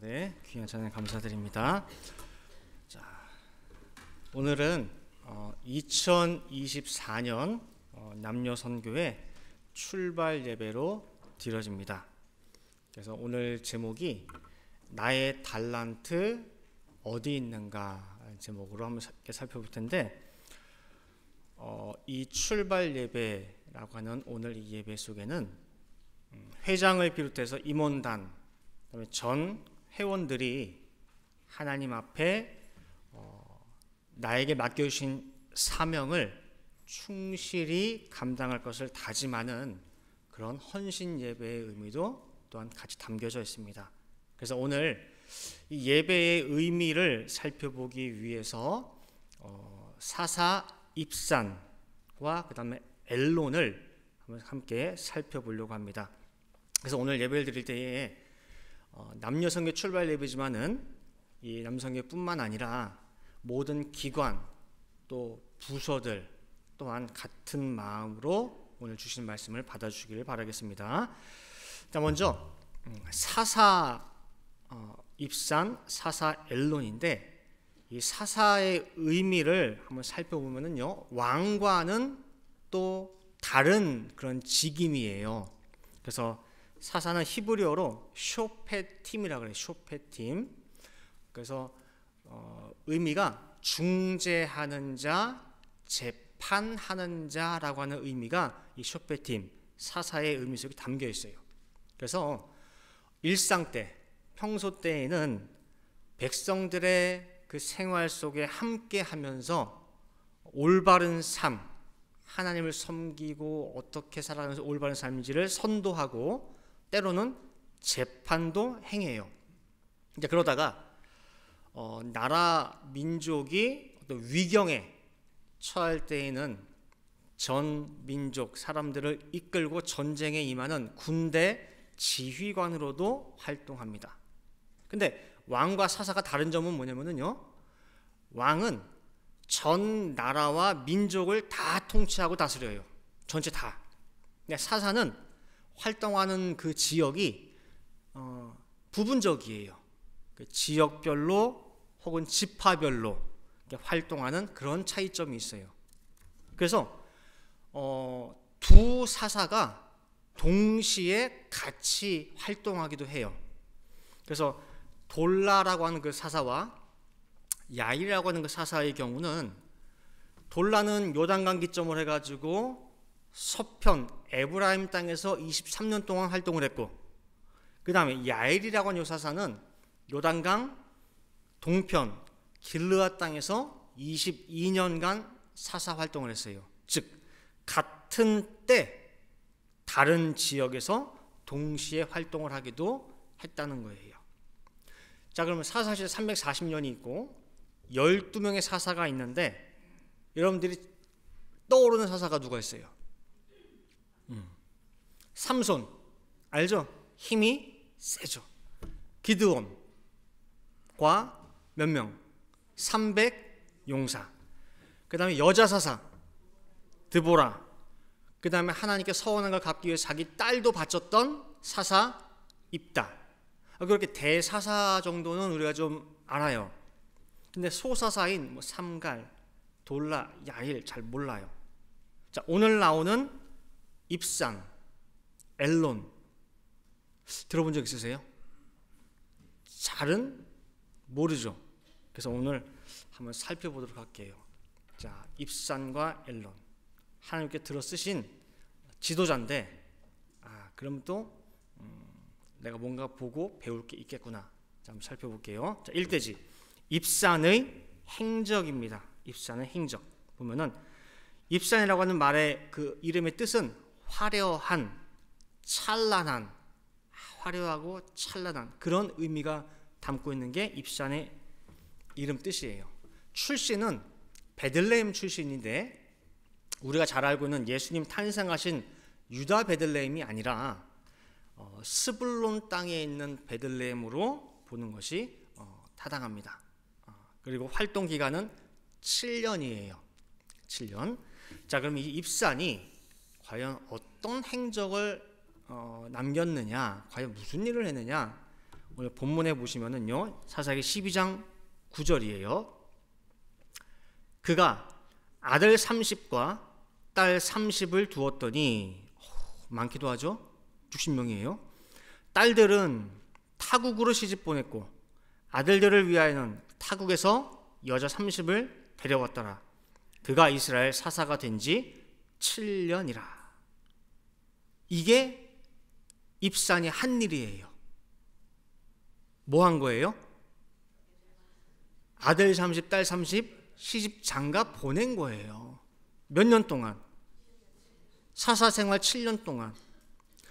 네, 귀한 찬양 감사드립니다. 자, 오늘은 2024년 남녀 선교회 출발 예배로 드려집니다. 그래서 오늘 제목이 나의 달란트 어디 있는가 제목으로 한번 살펴볼 텐데, 이 출발 예배라고 하는 오늘 이 예배 속에는 회장을 비롯해서 임원단, 그다음에 전 회원들이 하나님 앞에 나에게 맡겨주신 사명을 충실히 감당할 것을 다짐하는 그런 헌신 예배의 의미도 또한 같이 담겨져 있습니다. 그래서 오늘 이 예배의 의미를 살펴보기 위해서 사사 입산과 그 다음에 엘론을 함께 살펴보려고 합니다. 그래서 오늘 예배를 드릴 때에 남녀성교 출발 예배지만은 이 남성교뿐만 아니라 모든 기관 또 부서들 또한 같은 마음으로 오늘 주신 말씀을 받아주시기를 바라겠습니다. 자, 먼저 사사 입산, 사사 엘론인데, 이 사사의 의미를 한번 살펴보면은요, 왕과는 또 다른 그런 직임이에요. 그래서 사사는 히브리어로 쇼페팀이라고 그래요. 쇼페팀. 그래서 의미가 중재하는 자, 재판하는 자라고 하는 의미가 이 쇼페팀, 사사의 의미 속에 담겨 있어요. 그래서 일상 때, 평소 때에는 백성들의 그 생활 속에 함께 하면서 올바른 삶, 하나님을 섬기고 어떻게 살아가면서 올바른 삶인지를 선도하고 때로는 재판도 행해요. 이제 그러다가 나라 민족이 어떤 위경에 처할 때에는 전 민족 사람들을 이끌고 전쟁에 임하는 군대 지휘관으로도 활동합니다. 근데 왕과 사사가 다른 점은 뭐냐면요, 왕은 전 나라와 민족을 다 통치하고 다스려요. 전체 다. 사사는 활동하는 그 지역이 부분적이에요. 그 지역별로 혹은 지파별로 활동하는 그런 차이점이 있어요. 그래서 두 사사가 동시에 같이 활동하기도 해요. 그래서 돌라라고 하는 그 사사와 야일이라고 하는 그 사사의 경우는, 돌라는 요단강 기점을 해가지고 서편 에브라임 땅에서 23년 동안 활동을 했고, 그 다음에 야일이라고 하는 요 사사는 요단강 동편 길르앗 땅에서 22년간 사사 활동을 했어요. 즉 같은 때 다른 지역에서 동시에 활동을 하기도 했다는 거예요. 자, 그러면 사사시대 340년이 있고 12명의 사사가 있는데, 여러분들이 떠오르는 사사가 누가 있어요? 삼손 알죠? 힘이 세죠. 기드온과 몇 명? 300 용사. 그 다음에 여자 사사 드보라. 그 다음에 하나님께 서원한 걸 갚기 위해 자기 딸도 바쳤던 사사 입다. 그렇게 대사사 정도는 우리가 좀 알아요. 근데 소사사인 삼갈, 돌라, 야일 잘 몰라요. 자, 오늘 나오는 입산, 엘론 들어본 적 있으세요? 잘은 모르죠. 그래서 오늘 한번 살펴보도록 할게요. 자, 입산과 엘론, 하나님께 들어 쓰신 지도자인데, 그럼 또 내가 뭔가 보고 배울 게 있겠구나. 자, 한번 살펴볼게요. 자, 1대지 입산의 행적입니다. 입산의 행적 보면은, 입산이라고 하는 말의 그 이름의 뜻은 화려한, 찬란한, 화려하고 찬란한 그런 의미가 담고 있는 게 입산의 이름 뜻이에요. 출신은 베들레헴 출신인데, 우리가 잘 알고 있는 예수님 탄생하신 유다 베들레헴이 아니라 스불론 땅에 있는 베들레헴으로 보는 것이 타당합니다. 그리고 활동 기간은 7년이에요. 7년. 자, 그럼 이 입산이 과연 어떤 행적을 남겼느냐, 과연 무슨 일을 했느냐, 오늘 본문에 보시면은요, 사사기 12장 9절이에요. 그가 아들 30과 딸 30을 두었더니, 많기도 하죠. 60명이에요. 딸들은 타국으로 시집 보냈고 아들들을 위하여는 타국에서 여자 30을 데려왔더라. 그가 이스라엘 사사가 된 지 7년이라. 이게 입산이 한 일이에요. 뭐 한 거예요? 아들 30, 딸 30 시집 장가 보낸 거예요. 몇 년 동안? 사사 생활 7년 동안.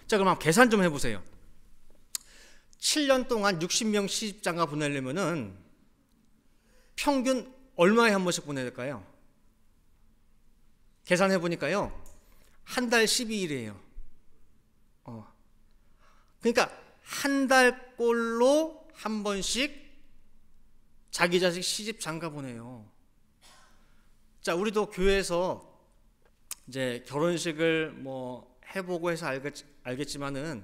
자, 그럼 계산 좀 해보세요. 7년 동안 60명 시집 장가 보내려면은 평균 얼마에 한 번씩 보내야 될까요? 계산해 보니까요, 한 달 12일이에요. 그러니까 한 달 꼴로 한 번씩 자기 자식 시집 장가 보내요. 자, 우리도 교회에서 이제 결혼식을 뭐 해보고 해서 알겠지만은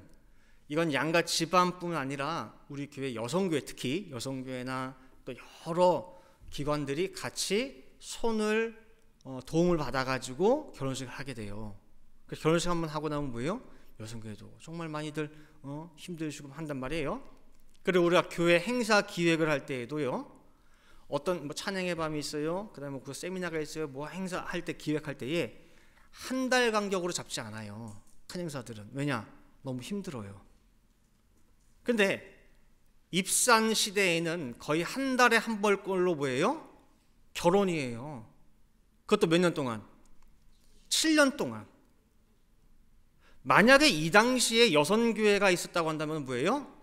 이건 양가 집안뿐 아니라 우리 교회 여성교회, 특히 여성교회나 또 여러 기관들이 같이 손을 도움을 받아가지고 결혼식을 하게 돼요. 그래서 결혼식 한번 하고 나면 뭐예요? 여성교회도 정말 많이들 힘들시고 한단 말이에요. 그리고 우리가 교회 행사 기획을 할 때에도요, 어떤 뭐 찬양의 밤이 있어요, 그 다음에 그 세미나가 있어요, 뭐 행사할 때 기획할 때에 한 달 간격으로 잡지 않아요. 큰 행사들은. 왜냐? 너무 힘들어요. 근데 입산 시대에는 거의 한 달에 한 벌꼴로 뭐예요? 결혼이에요. 그것도 몇 년 동안? 7년 동안. 만약에 이 당시에 여선교회가 있었다고 한다면 뭐예요?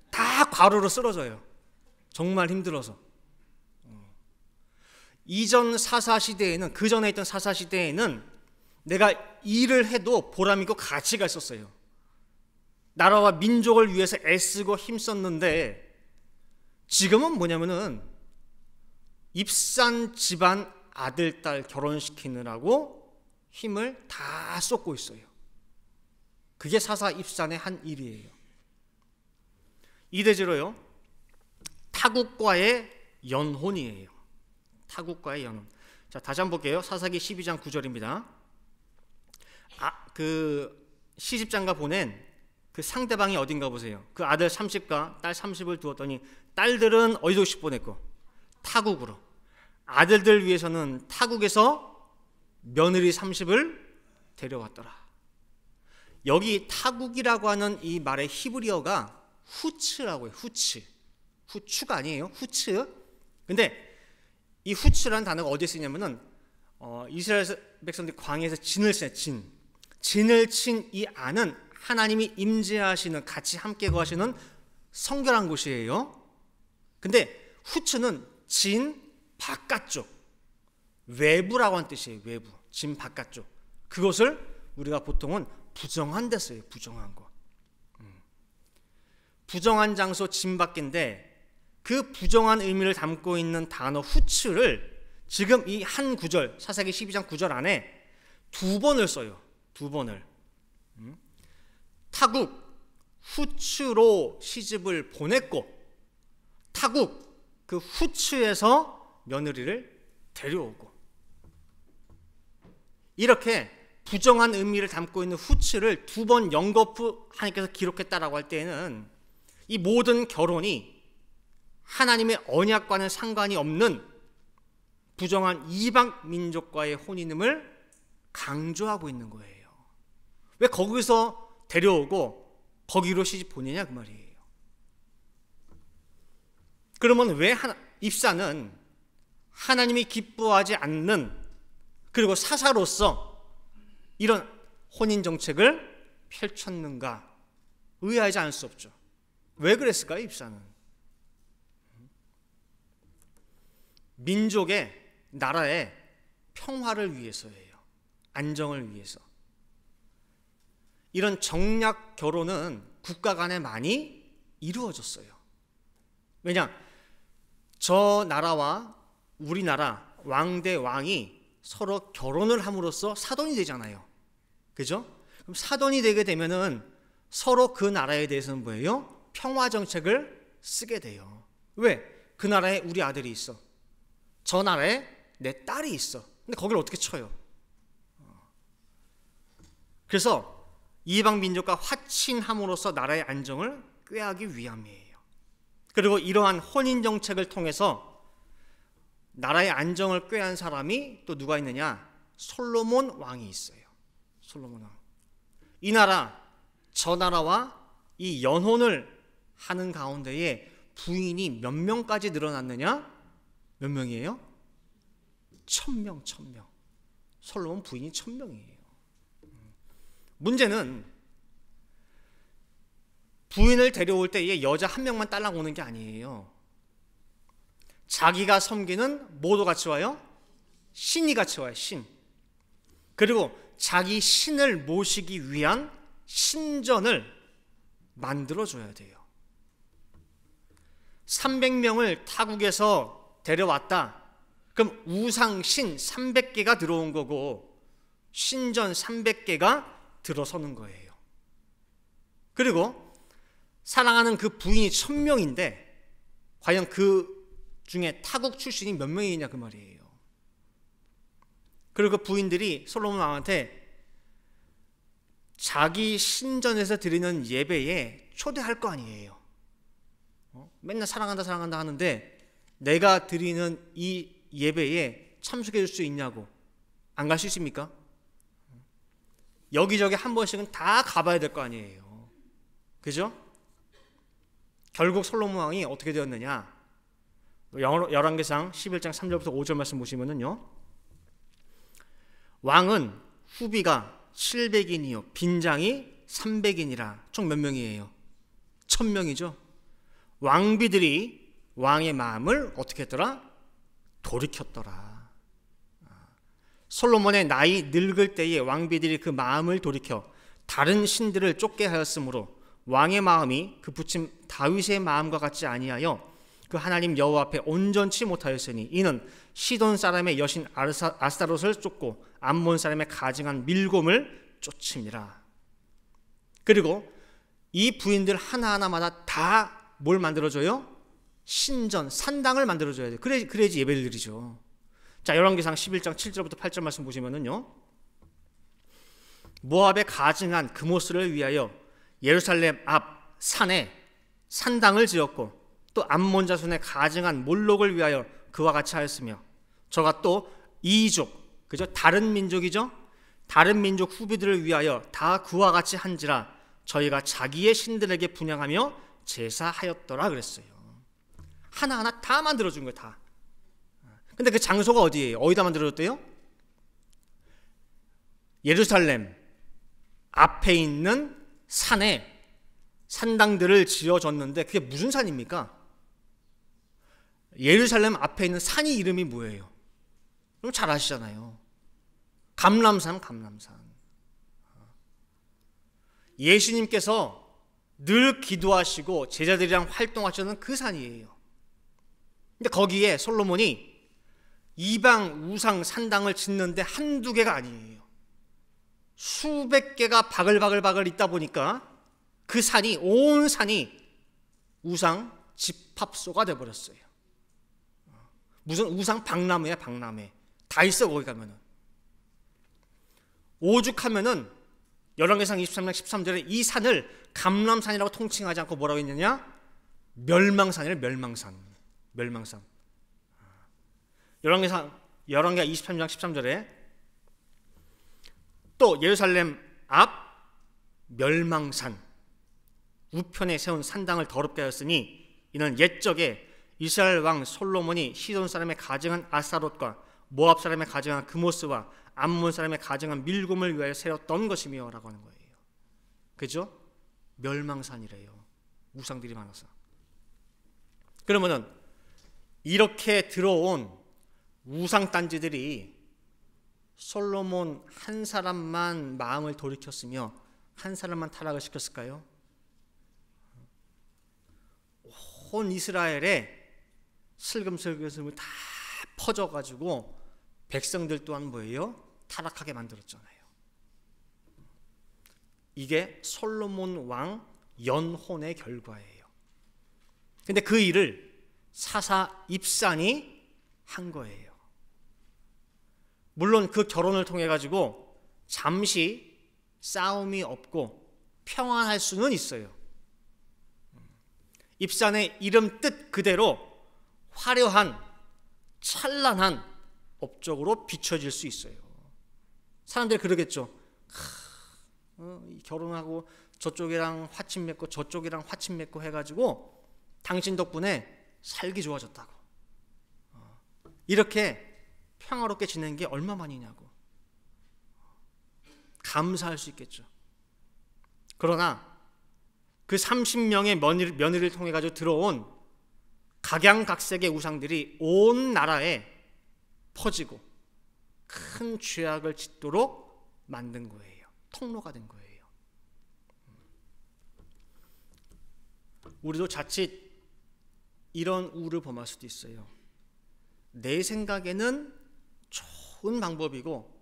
다 과로로 쓰러져요. 정말 힘들어서. 이전 사사시대에는, 그 전에 있던 사사시대에는 내가 일을 해도 보람있고 가치가 있었어요. 나라와 민족을 위해서 애쓰고 힘썼는데, 지금은 뭐냐면은 입산 집안 아들, 딸 결혼시키느라고 힘을 다 쏟고 있어요. 그게 사사 입산의 한 일이에요. 이대지로요, 타국과의 연혼이에요. 타국과의 연혼. 자, 다시 한번 볼게요. 사사기 12장 9절입니다. 그 시집장가 보낸 그 상대방이 어딘가 보세요. 그 아들 30과 딸 30을 두었더니 딸들은 어디서 보냈고? 타국으로. 아들들 위해서는 타국에서 며느리 30을 데려왔더라. 여기 타국이라고 하는 이 말의 히브리어가 후츠라고 해요. 후츠. 후추가 아니에요. 후츠. 근데 이 후츠라는 단어가 어디에 쓰냐면은 이스라엘 백성들이 광야에서 진을 치는 진을 친 이 안은 하나님이 임재하시는, 같이 함께 거하시는 성결한 곳이에요. 근데 후츠는 진 바깥쪽, 외부라고 하는 뜻이에요. 외부, 진 바깥쪽. 그것을 우리가 보통은 부정한 데 써요. 부정한 거. 부정한 장소 진 밖인데, 그 부정한 의미를 담고 있는 단어 후츠를 지금 이 한 구절, 사사기 12장 9절 안에 두 번을 써요. 두 번을. 타국, 후츠로 시집을 보냈고, 타국, 그 후츠에서 며느리를 데려오고. 이렇게 부정한 의미를 담고 있는 후츠를 두 번 연거푸 하나님께서 기록했다라고 할 때에는 이 모든 결혼이 하나님의 언약과는 상관이 없는 부정한 이방 민족과의 혼인임을 강조하고 있는 거예요. 왜 거기서 데려오고 거기로 시집 보내냐 그 말이에요. 그러면 왜 입사는 하나님이 기뻐하지 않는, 그리고 사사로서 이런 혼인 정책을 펼쳤는가? 의아하지 않을 수 없죠. 왜 그랬을까요? 입사는 민족의, 나라의 평화를 위해서예요. 안정을 위해서. 이런 정략 결혼은 국가 간에 많이 이루어졌어요. 왜냐? 저 나라와 우리나라 왕대 왕이 서로 결혼을 함으로써 사돈이 되잖아요. 그죠? 그럼 사돈이 되게 되면은 서로 그 나라에 대해서는 뭐예요? 평화 정책을 쓰게 돼요. 왜? 그 나라에 우리 아들이 있어. 저 나라에 내 딸이 있어. 근데 거기를 어떻게 쳐요? 그래서 이방 민족과 화친함으로써 나라의 안정을 꾀하기 위함이에요. 그리고 이러한 혼인 정책을 통해서 나라의 안정을 꾀한 사람이 또 누가 있느냐? 솔로몬 왕이 있어요. 솔로몬 왕. 이 나라, 저 나라와 이 연혼을 하는 가운데에 부인이 몇 명까지 늘어났느냐? 몇 명이에요? 1000명, 1000명. 솔로몬 부인이 1000명이에요. 문제는 부인을 데려올 때에 여자 한 명만 딸랑 오는 게 아니에요. 자기가 섬기는 뭐도 같이 와요? 신이 같이 와요. 신. 그리고 자기 신을 모시기 위한 신전을 만들어줘야 돼요. 300명을 타국에서 데려왔다. 그럼 우상신 300개가 들어온 거고 신전 300개가 들어서는 거예요. 그리고 사랑하는 그 부인이 1000명인데 과연 그 중에 타국 출신이 몇 명이냐 그 말이에요. 그리고 그 부인들이 솔로몬 왕한테 자기 신전에서 드리는 예배에 초대할 거 아니에요. 맨날 사랑한다 사랑한다 하는데 내가 드리는 이 예배에 참석해 줄 수 있냐고. 안 갈 수 있습니까? 여기저기 한 번씩은 다 가봐야 될 거 아니에요. 그죠? 결국 솔로몬 왕이 어떻게 되었느냐? 열왕기상 11장 3절부터 5절 말씀 보시면은요. 왕은 후비가 700인이요 빈장이 300인이라 총 몇 명이에요? 1000명이죠. 왕비들이 왕의 마음을 어떻게 했더라? 돌이켰더라. 솔로몬의 나이 늙을 때에 왕비들이 그 마음을 돌이켜 다른 신들을 쫓게 하였으므로 왕의 마음이 그 부친 다윗의 마음과 같지 아니하여 그 하나님 여호와 앞에 온전치 못하였으니 이는 시돈 사람의 여신 아스타롯을 쫓고 암몬 사람의 가증한 밀곰을 쫓음이라. 그리고 이 부인들 하나하나마다 다 뭘 만들어줘요? 신전, 산당을 만들어줘야 돼요. 그래야지 예배를 드리죠. 자, 열왕기상 11장 7절부터 8절 말씀 보시면은요. 모압에 가증한 그모스를 위하여 예루살렘 앞 산에 산당을 지었고 또 암몬 자손의 가증한 몰록을 위하여 그와 같이 하였으며 저가 또 이족, 그죠? 다른 민족이죠? 다른 민족 후비들을 위하여 다 그와 같이 한지라 저희가 자기의 신들에게 분향하며 제사하였더라 그랬어요. 하나하나 다 만들어준 거예요. 다. 근데 그 장소가 어디예요? 어디다 만들어줬대요? 예루살렘 앞에 있는 산에 산당들을 지어줬는데 그게 무슨 산입니까? 예루살렘 앞에 있는 산이 이름이 뭐예요? 그럼 잘 아시잖아요. 감람산, 감람산. 예수님께서 늘 기도하시고 제자들이랑 활동하셨던 그 산이에요. 근데 거기에 솔로몬이 이방 우상 산당을 짓는데 한두 개가 아니에요. 수백 개가 바글바글 있다 보니까 그 산이, 온 산이 우상 집합소가 돼버렸어요. 무슨 우상 박람회야, 박람회. 다 있어, 거기 가면은. 오죽하면은 열왕기상 23장 13절에 이 산을 감람산이라고 통칭하지 않고 뭐라고 했느냐? 멸망산이래, 멸망산. 멸망산. 열왕기하 23장 13절에 또 예루살렘 앞 멸망산 우편에 세운 산당을 더럽게 하였으니 이는 옛적에 이스라엘 왕 솔로몬이 시돈 사람의 가증한 아스타롯과 모압 사람의 가증한 그모스와 암몬 사람의 가증한 밀곰을 위하여 세웠던 것이며 라고 하는 거예요. 그죠? 멸망산이래요. 우상들이 많아서. 그러면은 이렇게 들어온 우상단지들이 솔로몬 한 사람만 마음을 돌이켰으며 한 사람만 타락을 시켰을까요? 온 이스라엘에 슬금슬금 다 퍼져가지고 백성들 또한 뭐예요? 타락하게 만들었잖아요. 이게 솔로몬 왕 연혼의 결과예요. 근데 그 일을 사사 입산이 한 거예요. 물론 그 결혼을 통해 가지고 잠시 싸움이 없고 평안할 수는 있어요. 입산의 이름 뜻 그대로 화려한 찬란한 업적으로 비춰질 수 있어요. 사람들이 그러겠죠. 결혼하고 저쪽이랑 화친 맺고 저쪽이랑 화친 맺고 해가지고 당신 덕분에 살기 좋아졌다고. 이렇게 평화롭게 지내는 게 얼마만이냐고. 감사할 수 있겠죠. 그러나 그 30명의 며느리를 통해 가지고 들어온 각양각색의 우상들이 온 나라에 퍼지고 큰 죄악을 짓도록 만든 거예요. 통로가 된 거예요. 우리도 자칫 이런 우를 범할 수도 있어요. 내 생각에는 좋은 방법이고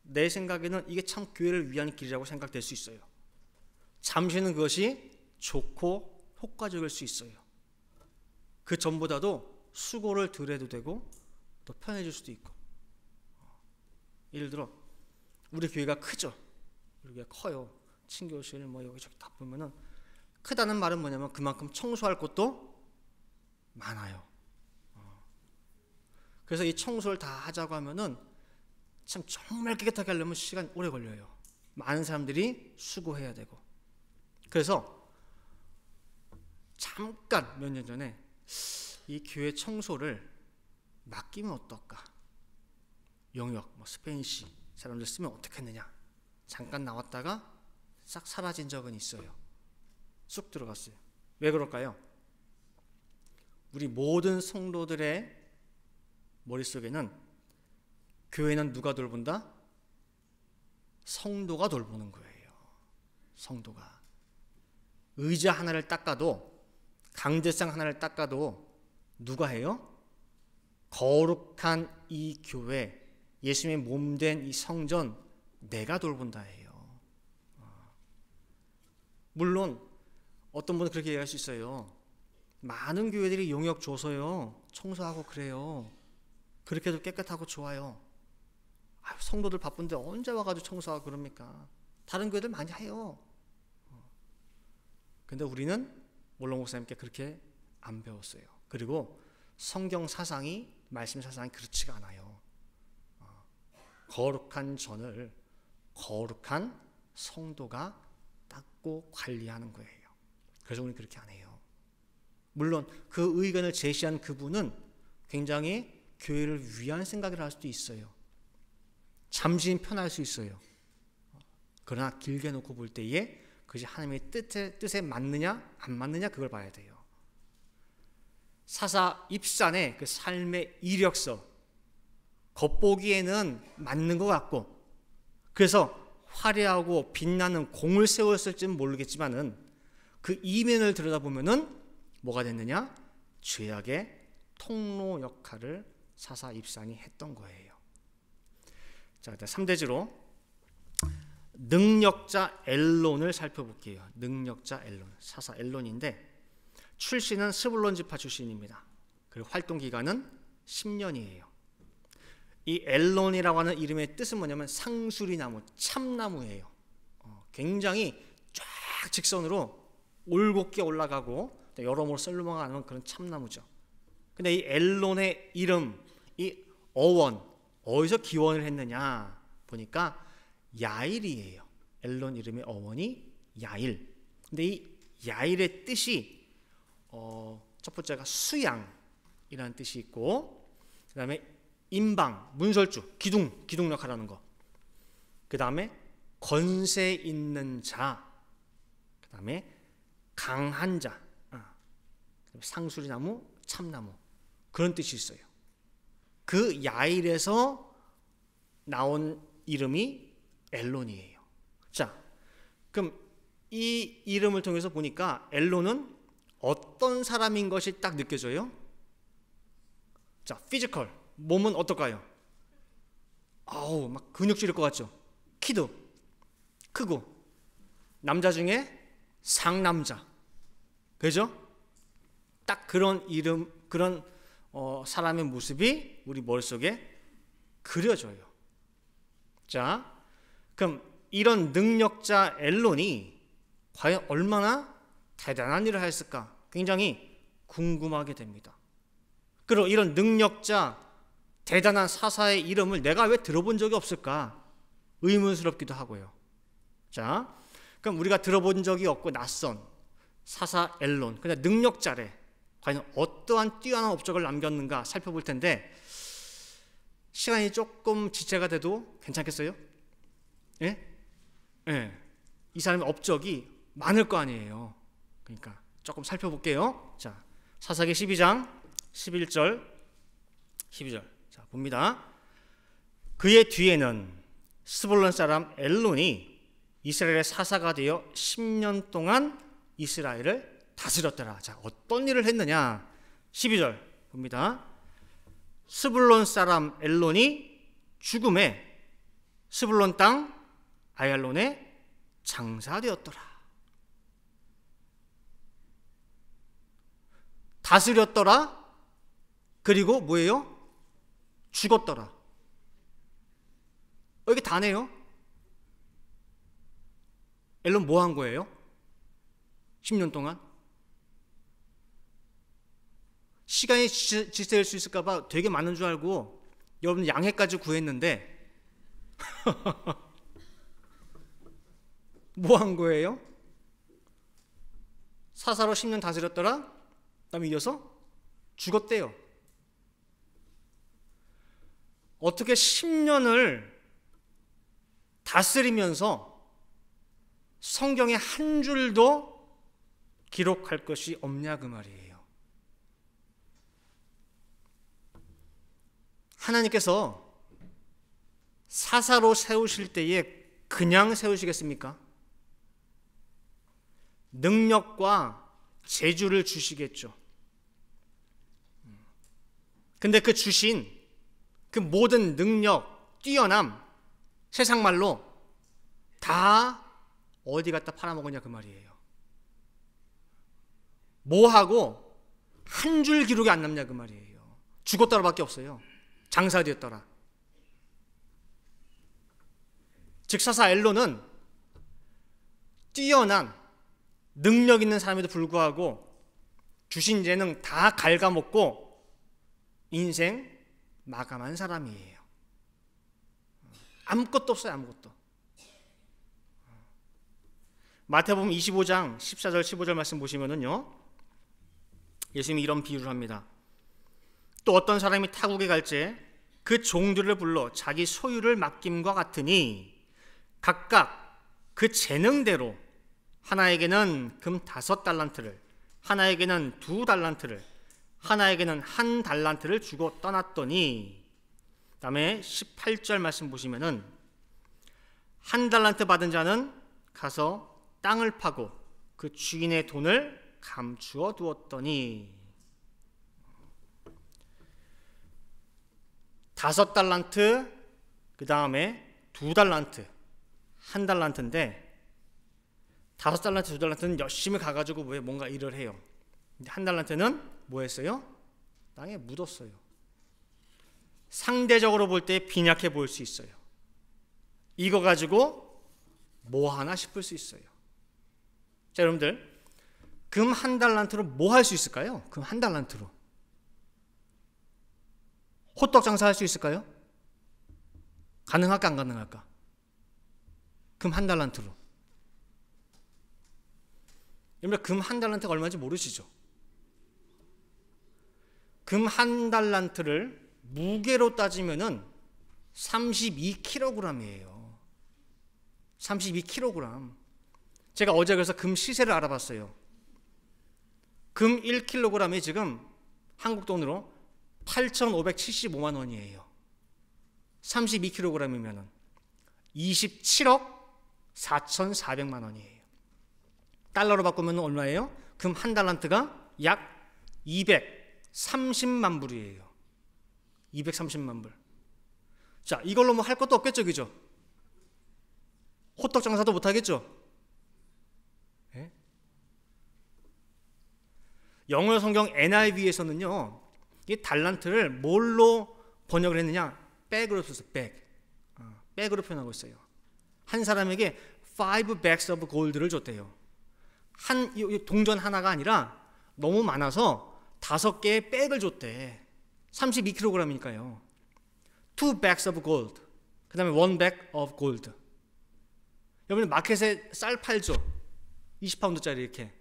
내 생각에는 이게 참 교회를 위한 길이라고 생각될 수 있어요. 잠시는 그것이 좋고 효과적일 수 있어요. 그 전보다도 수고를 덜 해도 되고 더 편해질 수도 있고. 예를 들어 우리 교회가 크죠. 우리 교회가 커요. 친교실 뭐 여기저기 다 보면은 크다는 말은 뭐냐면 그만큼 청소할 것도 많아요. 그래서 이 청소를 다 하자고 하면은 참 정말 깨끗하게 하려면 시간 오래 걸려요. 많은 사람들이 수고해야 되고. 그래서 잠깐 몇 년 전에 이 교회 청소를 맡기면 어떨까? 영역, 스페인시 사람들 쓰면 어떻겠느냐? 잠깐 나왔다가 싹 사라진 적은 있어요. 쑥 들어갔어요. 왜 그럴까요? 우리 모든 성도들의 머릿속에는 교회는 누가 돌본다? 성도가 돌보는 거예요. 성도가. 의자 하나를 닦아도 강제상 하나를 닦아도 누가 해요? 거룩한 이 교회, 예수님의 몸된 이 성전 내가 돌본다 해요. 물론 어떤 분은 그렇게 얘기할 수 있어요. 많은 교회들이 용역 줘서요 청소하고 그래요. 그렇게 해도 깨끗하고 좋아요. 성도들 바쁜데 언제 와가지고 청소하고 그럽니까? 다른 교회들 많이 해요. 근데 우리는 원로 목사님께 그렇게 안 배웠어요. 그리고 성경 사상이, 말씀 사상이 그렇지가 않아요. 거룩한 전을 거룩한 성도가 닦고 관리하는 거예요. 그래서 우리는 그렇게 안 해요. 물론 그 의견을 제시한 그분은 굉장히 교회를 위한 생각을 할 수도 있어요. 잠시 편할 수 있어요. 그러나 길게 놓고 볼 때에 그것이 하나님의 뜻에 맞느냐 안 맞느냐 그걸 봐야 돼요. 사사 입산의 그 삶의 이력서 겉보기에는 맞는 것 같고 그래서 화려하고 빛나는 공을 세웠을지는 모르겠지만은 그 이면을 들여다보면은 뭐가 됐느냐? 죄악의 통로 역할을 사사 입산이 했던 거예요. 자, 3대지로 능력자 엘론을 살펴볼게요. 능력자 엘론, 사사 엘론인데 출신은 스불론 지파 출신입니다. 그리고 활동 기간은 10년이에요. 이 엘론이라고 하는 이름의 뜻은 뭐냐면 상수리나무, 참나무예요. 굉장히 쫙 직선으로 올곧게 올라가고 여러모로 썰렁하게 하는 그런 참나무죠. 근데 이 엘론의 이름, 이 어원, 어디서 기원을 했느냐 보니까 야일이에요. 엘론 이름의 어원이 야일. 근데 이 야일의 뜻이 첫 번째가 수양이라는 뜻이 있고, 그 다음에 임방, 문설주, 기둥 역할하는 거. 그 다음에 권세 있는 자. 그 다음에 강한 자. 상수리나무, 참나무. 그런 뜻이 있어요. 그 야일에서 나온 이름이 엘론이에요. 자, 그럼 이 이름을 통해서 보니까 엘론은 어떤 사람인 것이 딱 느껴져요? 자, 피지컬. 몸은 어떨까요? 아우, 막 근육질일 것 같죠? 키도 크고 남자 중에 상남자. 그죠? 딱 그런 이름, 그런 사람의 모습이 우리 머릿속에 그려져요. 자, 그럼 이런 능력자 엘론이 과연 얼마나 대단한 일을 했을까? 굉장히 궁금하게 됩니다. 그리고 이런 능력자, 대단한 사사의 이름을 내가 왜 들어본 적이 없을까? 의문스럽기도 하고요. 자, 그럼 우리가 들어본 적이 없고 낯선 사사 엘론, 그냥 능력자래. 과연 어떠한 뛰어난 업적을 남겼는가 살펴볼 텐데, 시간이 조금 지체가 돼도 괜찮겠어요? 예? 예. 이 사람의 업적이 많을 거 아니에요. 그러니까 조금 살펴볼게요. 자, 사사기 12장 11절 12절. 자, 봅니다. 그의 뒤에는 스불론 사람 엘론이 이스라엘의 사사가 되어 10년 동안 이스라엘을 다스렸더라. 자, 어떤 일을 했느냐? 12절 봅니다. 스불론 사람 엘론이 죽음에 스불론 땅 아얄론에 장사되었더라. 다스렸더라. 그리고 뭐예요? 죽었더라. 이게 다네요. 엘론 뭐 한 거예요? 10년 동안? 시간이 지체될 수 있을까 봐 되게 많은 줄 알고 여러분 양해까지 구했는데 뭐 한 거예요? 사사로 10년 다스렸더라. 그다음에 이어서 죽었대요. 어떻게 10년을 다스리면서 성경에 한 줄도 기록할 것이 없냐 그 말이에요. 하나님께서 사사로 세우실 때에 그냥 세우시겠습니까? 능력과 재주를 주시겠죠. 근데 그 주신 그 모든 능력, 뛰어남, 세상 말로 다 어디 갖다 팔아먹었냐 그 말이에요. 뭐하고 한 줄 기록이 안 남냐 그 말이에요. 죽었더라밖에 없어요. 장사되었더라. 즉 사사 엘론은 뛰어난 능력 있는 사람에도 불구하고 주신 재능 다 갉아먹고 인생 마감한 사람이에요. 아무것도 없어요. 아무것도. 마태복음 25장 14절 15절 말씀 보시면은요, 예수님이 이런 비유를 합니다. 또 어떤 사람이 타국에 갈지 그 종들을 불러 자기 소유를 맡김과 같으니 각각 그 재능대로 하나에게는 금 5달란트를, 하나에게는 2달란트를, 하나에게는 1달란트를 주고 떠났더니, 그 다음에 18절 말씀 보시면은 1달란트 받은 자는 가서 땅을 파고 그 주인의 돈을 감추어 두었더니, 5달란트, 그 다음에 2달란트, 1달란트인데 5달란트, 2달란트는 열심히 가가지고 뭔가 일을 해요. 근데 1달란트는 뭐 했어요? 땅에 묻었어요. 상대적으로 볼 때 빈약해 보일 수 있어요. 이거 가지고 뭐 하나 싶을 수 있어요. 자, 여러분들, 금 1달란트로 뭐 할 수 있을까요? 금 1달란트로 호떡 장사할 수 있을까요? 가능할까 안 가능할까? 금 1달란트로. 여러분, 금 1달란트가 얼마인지 모르시죠? 금 1달란트를 무게로 따지면은 32kg이에요. 32kg. 제가 어제 그래서 금 시세를 알아봤어요. 금 1kg이 지금 한국 돈으로 8,575만 원이에요. 32kg이면 27억 4,400만 원이에요. 달러로 바꾸면 얼마예요? 금 1달란트가 약 230만 불이에요. 230만 불. 자, 이걸로 뭐 할 것도 없겠죠, 그죠? 호떡 장사도 못 하겠죠? 예? 영어 성경 NIV에서는요, 이 달란트를 뭘로 번역을 했느냐? 백으로 썼어요. 백으로 표현하고 있어요. 한 사람에게 5 bags of gold를 줬대요. 동전 하나가 아니라 너무 많아서 5개의 백을 줬대. 32kg이니까요. 2 bags of gold. 그 다음에 1 bag of gold. 여러분 마켓에 쌀 팔죠. 20파운드짜리 이렇게.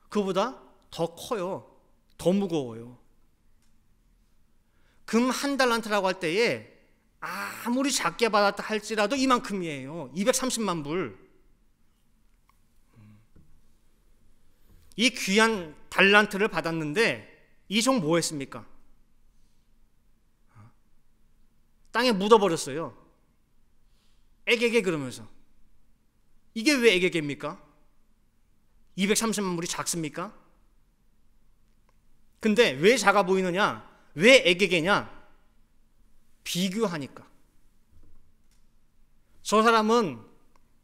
그거보다 더 커요. 더 무거워요. 금 1달란트라고 할 때에 아무리 작게 받았다 할지라도 이만큼이에요. 230만 불. 이 귀한 달란트를 받았는데 이 종 뭐 했습니까? 땅에 묻어버렸어요. 에게게 그러면서. 이게 왜 에게게입니까? 230만 불이 작습니까? 근데 왜 작아 보이느냐? 왜 에게게냐? 비교하니까. 저 사람은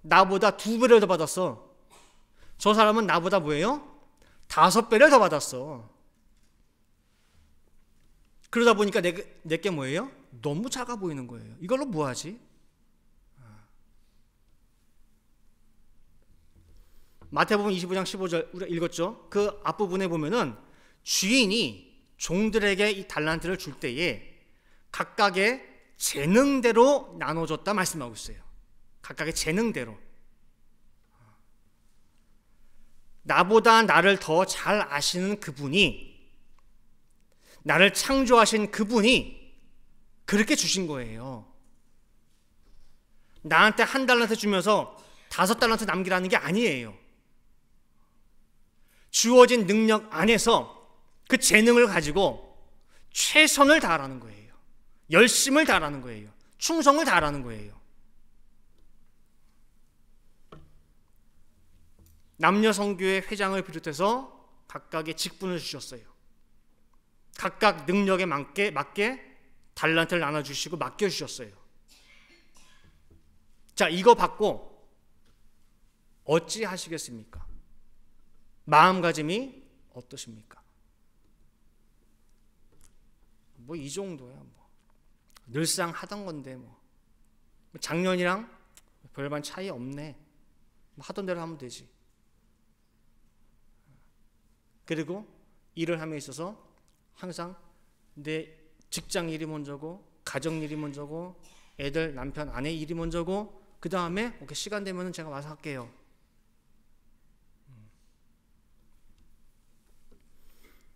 나보다 2배를 더 받았어. 저 사람은 나보다 뭐예요? 5배를 더 받았어. 그러다 보니까 내게 뭐예요? 너무 작아 보이는 거예요. 이걸로 뭐 하지? 마태복음 25장 15절 우리가 읽었죠? 그 앞부분에 보면은 주인이 종들에게 이 달란트를 줄 때에 각각의 재능대로 나눠줬다 말씀하고 있어요. 각각의 재능대로. 나보다 나를 더 잘 아시는 그분이, 나를 창조하신 그분이 그렇게 주신 거예요. 나한테 1달란트 주면서 5달란트 남기라는 게 아니에요. 주어진 능력 안에서 그 재능을 가지고 최선을 다하라는 거예요. 열심을 다하라는 거예요. 충성을 다하라는 거예요. 남녀 성교회 회장을 비롯해서 각각의 직분을 주셨어요. 각각 능력에 맞게 달란트를 나눠주시고 맡겨주셨어요. 자, 이거 받고 어찌 하시겠습니까? 마음가짐이 어떠십니까? 뭐 이 정도야. 뭐 늘상 하던 건데 뭐 작년이랑 별반 차이 없네. 뭐 하던 대로 하면 되지. 그리고 일을 함에 있어서 항상 내 직장 일이 먼저고, 가정 일이 먼저고, 애들, 남편, 아내 일이 먼저고, 그 다음에 오케이, 시간 되면 제가 와서 할게요.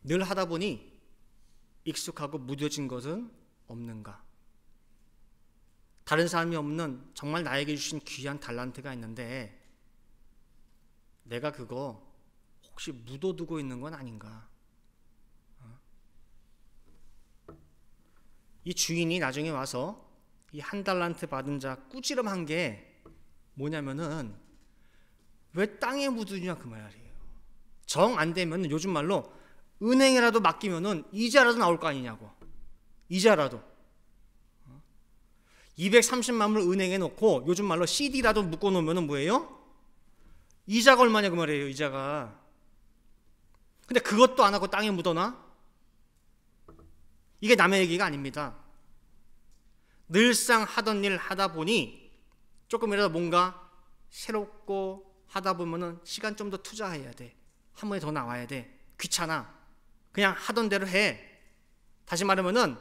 늘 하다 보니 익숙하고 무뎌진 것은 없는가? 다른 사람이 없는 정말 나에게 주신 귀한 달란트가 있는데 내가 그거 혹시 묻어두고 있는 건 아닌가? 이 주인이 나중에 와서 이 1달란트 받은 자 꾸지람한 게 뭐냐면은 왜 땅에 묻으냐 그 말이에요. 정 안 되면 요즘 말로 은행에라도 맡기면은 이자라도 나올 거 아니냐고. 이자라도. 230만 불 은행에 놓고 요즘 말로 CD라도 묶어 놓으면은 뭐예요? 이자가 얼마냐 그 말이에요. 이자가. 근데 그것도 안 하고 땅에 묻어놔? 이게 남의 얘기가 아닙니다. 늘상 하던 일 하다 보니 조금이라도 뭔가 새롭고 하다 보면은 시간 좀 더 투자해야 돼. 한 번에 더 나와야 돼. 귀찮아. 그냥 하던 대로 해. 다시 말하면은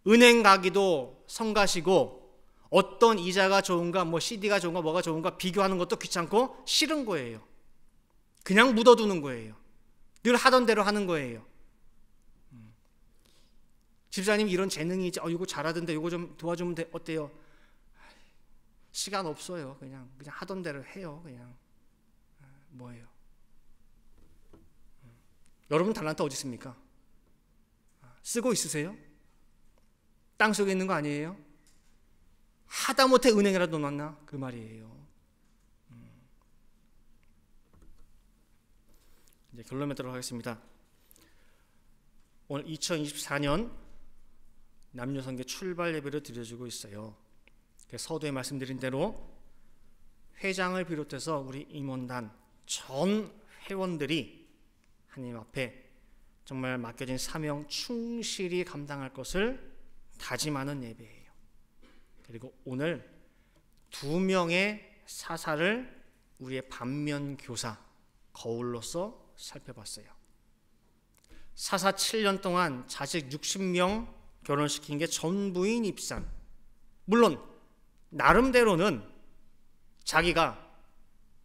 은행 가기도 성가시고 어떤 이자가 좋은가, 뭐 CD가 좋은가, 뭐가 좋은가 비교하는 것도 귀찮고 싫은 거예요. 그냥 묻어두는 거예요. 늘 하던 대로 하는 거예요. 집사님 이런 재능이 있지, 이거 잘하던데 이거 좀 도와주면 어때요? 시간 없어요. 그냥 하던 대로 해요. 그냥 뭐예요? 여러분 달란트 어디 있습니까? 쓰고 있으세요? 땅속에 있는 거 아니에요? 하다못해 은행이라도 넣었나? 그 말이에요. 이제 결론 맺도록 하겠습니다. 오늘 2024년 남녀성교 출발 예배를 드려주고 있어요. 서두에 말씀드린 대로 회장을 비롯해서 우리 임원단 전 회원들이 하나님 앞에 정말 맡겨진 사명 충실히 감당할 것을 다짐하는 예배예요. 그리고 오늘 2명의 사사를 우리의 반면 교사 거울로서 살펴봤어요. 사사 7년 동안 자식 60명 결혼시킨 게 전부인 입산. 물론 나름대로는 자기가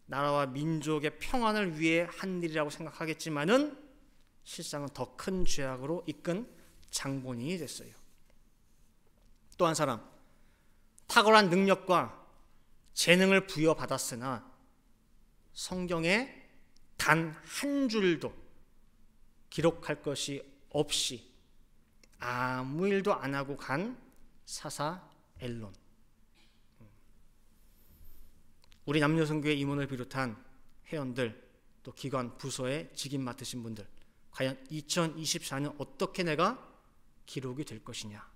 나라와 민족의 평안을 위해 한 일이라고 생각하겠지만은 실상은 더 큰 죄악으로 이끈 장본인이 됐어요. 또 한 사람, 탁월한 능력과 재능을 부여받았으나 성경에 단 한 줄도 기록할 것이 없이 아무 일도 안 하고 간 사사 엘론. 우리 남녀성교회 임원을 비롯한 회원들, 또 기관, 부서에 직임 맡으신 분들, 과연 2024년 어떻게 내가 기록이 될 것이냐.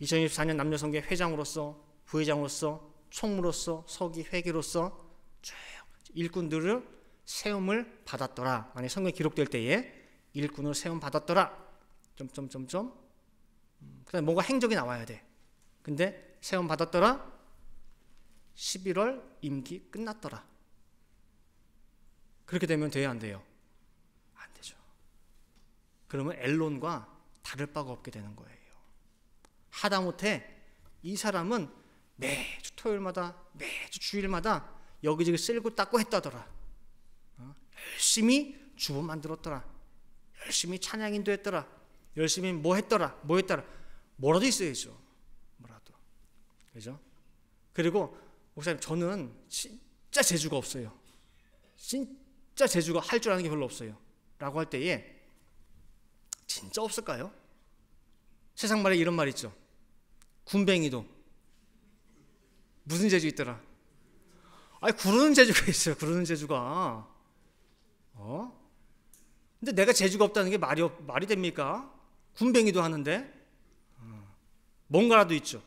2024년 남녀성교회 회장으로서, 부회장으로서, 총무로서, 서기 회계로서 쭉 일꾼들을 세움을 받았더라. 만약 성경에 기록될 때에 일꾼을 세움 받았더라. 그다음에 뭔가 행적이 나와야 돼. 근데 세움 받았더라. 11월 임기 끝났더라. 그렇게 되면 돼야 안 돼요? 안 되죠. 그러면 엘론과 다를 바가 없게 되는 거예요. 하다못해 이 사람은 매주 토요일마다, 매주 주일마다 여기저기 쓸고 닦고 했다더라. 열심히 주보 만들었더라. 열심히 찬양인도 했더라. 열심히 뭐 했더라. 뭐라도 있어야죠. 뭐라도. 그죠? 그리고 목사님, 저는 진짜 재주가 없어요. 진짜 재주가 할 줄 아는 게 별로 없어요. 라고 할 때에 진짜 없을까요? 세상 말에 이런 말 있죠. 군뱅이도 무슨 재주 있더라? 아니, 구르는 재주가 있어요. 구르는 재주가. 근데 내가 재주가 없다는 게 말이 됩니까? 군뱅이도 하는데 뭔가라도 있죠.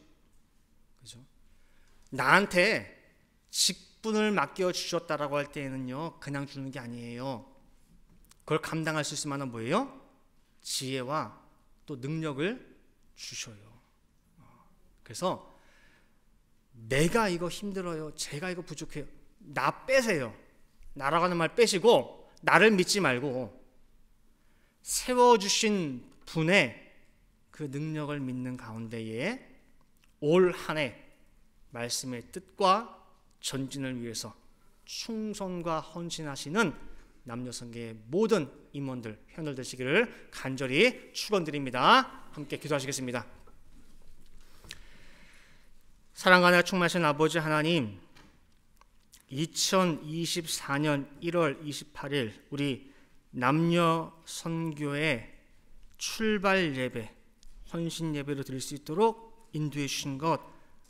그죠? 나한테 직분을 맡겨주셨다라고 할 때에는요, 그냥 주는 게 아니에요. 그걸 감당할 수 있을 만한 뭐예요? 지혜와 또 능력을 주셔요. 그래서 내가 이거 힘들어요, 제가 이거 부족해요, 나 빼세요. 나라고 하는 말 빼시고 나를 믿지 말고 세워주신 분의 그 능력을 믿는 가운데에 올 한 해 말씀의 뜻과 전진을 위해서 충성과 헌신하시는 남녀성계의 모든 임원들, 회원들 되시기를 간절히 축원드립니다. 함께 기도하시겠습니다. 사랑과 은혜가 충만하신 아버지 하나님, 2024년 1월 28일 우리 남녀선교의 출발 예배, 헌신 예배로 드릴 수 있도록 인도해 주신 것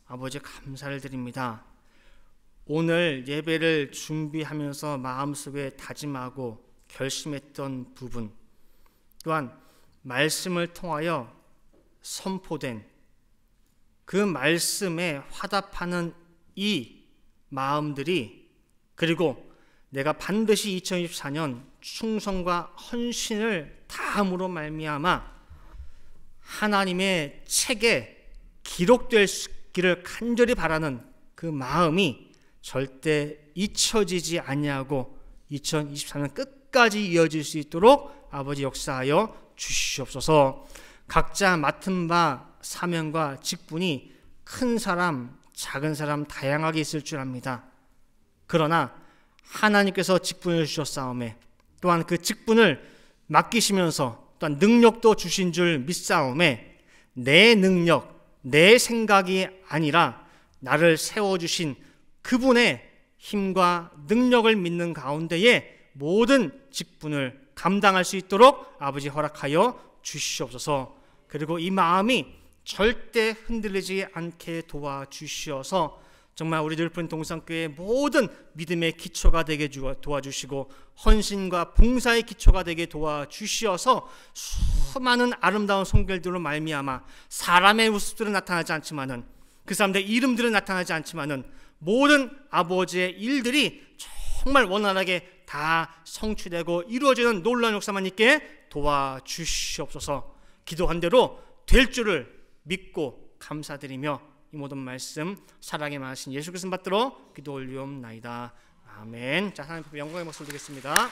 아버지 감사를 드립니다. 오늘 예배를 준비하면서 마음속에 다짐하고 결심했던 부분, 또한 말씀을 통하여 선포된 그 말씀에 화답하는 이 마음들이, 그리고 내가 반드시 2024년 충성과 헌신을 다함으로 말미암아 하나님의 책에 기록되기를 간절히 바라는 그 마음이 절대 잊혀지지 아니하고 2024년 끝까지 이어질 수 있도록 아버지 역사하여 주시옵소서. 각자 맡은 바 사명과 직분이 큰 사람, 작은 사람 다양하게 있을 줄 압니다. 그러나 하나님께서 직분을 주셨사오매, 또한 그 직분을 맡기시면서 또한 능력도 주신 줄 믿사오매, 내 능력, 내 생각이 아니라 나를 세워주신 그분의 힘과 능력을 믿는 가운데에 모든 직분을 감당할 수 있도록 아버지 허락하여 주시옵소서. 그리고 이 마음이 절대 흔들리지 않게 도와주시어서 정말 우리 늘픈 동산교회의 모든 믿음의 기초가 되게 도와주시고 헌신과 봉사의 기초가 되게 도와주시어서 수많은 아름다운 성결들로 말미암아 사람의 모습들은 나타나지 않지만은, 그 사람들의 이름들은 나타나지 않지만은 모든 아버지의 일들이 정말 원활하게 다 성취되고 이루어지는 놀라운 역사만 있게 도와주시옵소서. 기도한 대로 될 줄을 믿고 감사드리며 이 모든 말씀 사랑의 말씀 예수 그리스도 받들어 기도 올리옵나이다. 아멘. 자, 하나님 앞에 영광의 목소리 드리겠습니다.